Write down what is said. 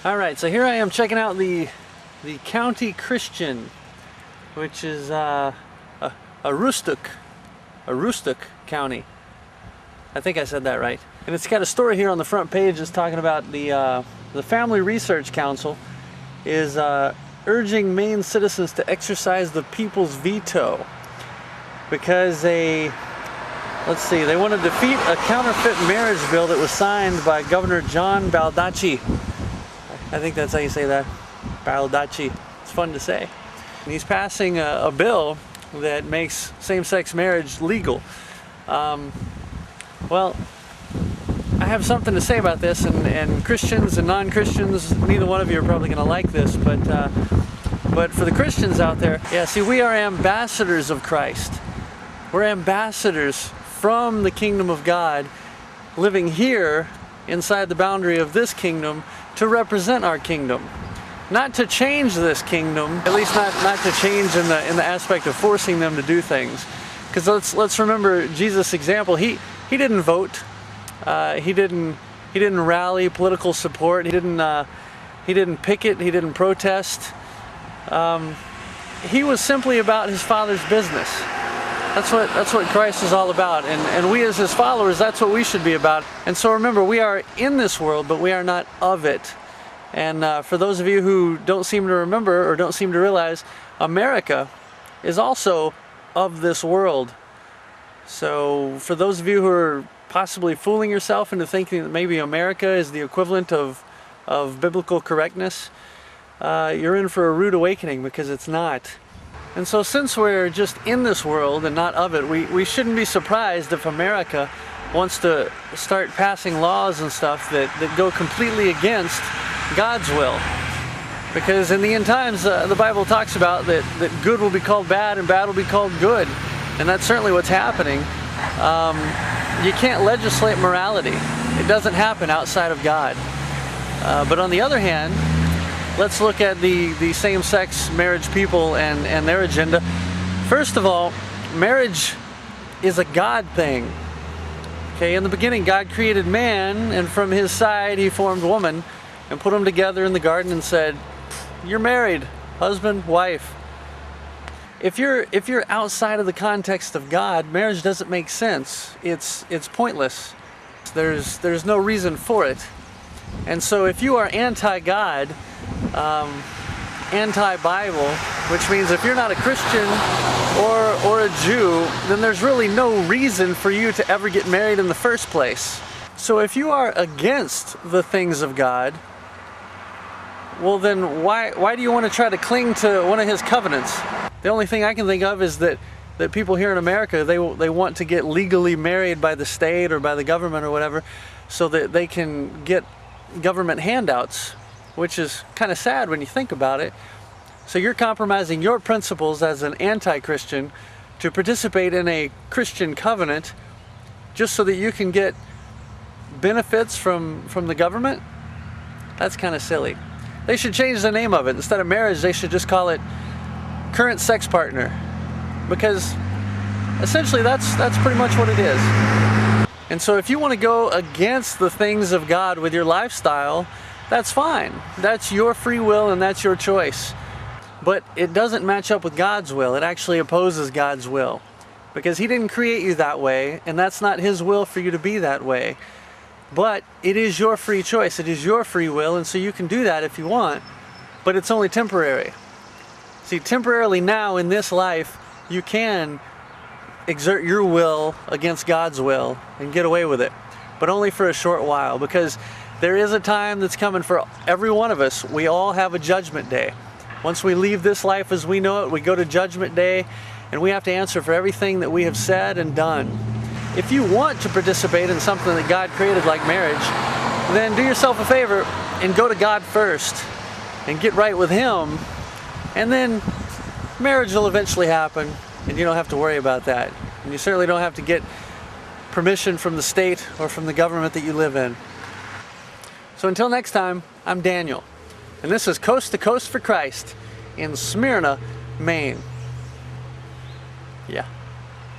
Alright, so here I am checking out the County Christian, which is a rustic county. I think I said that right. And it's got a story here on the front page that's talking about the Family Research Council is urging Maine citizens to exercise the people's veto because they want to defeat a counterfeit marriage bill that was signed by Governor John Baldacci. I think that's how you say that, Baldacci. It's fun to say. And he's passing a bill that makes same-sex marriage legal. Well, I have something to say about this, and Christians and non-Christians, neither one of you are probably going to like this, but for the Christians out there, yeah, see, we are ambassadors of Christ. We're ambassadors from the kingdom of God, living here inside the boundary of this kingdom to represent our kingdom. Not to change this kingdom, at least not to change in the aspect of forcing them to do things. Because let's remember Jesus' example. He didn't vote. He didn't rally political support. He didn't picket. He didn't protest. He was simply about his Father's business. That's what Christ is all about, and we as his followers, that's what we should be about. And so remember, we are in this world, but we are not of it. And for those of you who don't seem to remember or don't seem to realize, America is also of this world. So for those of you who are possibly fooling yourself into thinking that maybe America is the equivalent of biblical correctness, you're in for a rude awakening, because it's not. And so since we're just in this world and not of it, we shouldn't be surprised if America wants to start passing laws and stuff that go completely against God's will. Because in the end times, the Bible talks about that good will be called bad and bad will be called good. And that's certainly what's happening. You can't legislate morality. It doesn't happen outside of God. But on the other hand, let's look at the same-sex marriage people and their agenda. First of all, marriage is a God thing. Okay, in the beginning, God created man, and from his side, he formed woman and put them together in the garden and said, "You're married, husband, wife." If you're outside of the context of God, marriage doesn't make sense. It's pointless. There's no reason for it. And so if you are anti-God, anti-Bible, which means if you're not a Christian or a Jew, then there's really no reason for you to ever get married in the first place. So if you are against the things of God, well then why do you want to try to cling to one of his covenants? The only thing I can think of is that people here in America, they want to get legally married by the state or by the government or whatever, so that they can get government handouts, which is kind of sad when you think about it. So you're compromising your principles as an anti-Christian to participate in a Christian covenant just so that you can get benefits from the government? That's kind of silly. They should change the name of it. Instead of marriage, they should just call it current sex partner, because essentially that's pretty much what it is. And so if you want to go against the things of God with your lifestyle, that's fine. That's your free will and that's your choice. But it doesn't match up with God's will. It actually opposes God's will, because he didn't create you that way, and that's not his will for you to be that way. But it is your free choice. It is your free will, and so you can do that if you want, but it's only temporary. See, temporarily now in this life, you can exert your will against God's will and get away with it, but only for a short while, because there is a time that's coming for every one of us. We all have a judgment day. Once we leave this life as we know it, we go to judgment day, and we have to answer for everything that we have said and done. If you want to participate in something that God created like marriage, then do yourself a favor and go to God first and get right with him, and then marriage will eventually happen, and you don't have to worry about that. And you certainly don't have to get permission from the state or from the government that you live in. So until next time, I'm Daniel, and this is Coast to Coast for Christ in Smyrna, Maine. Yeah.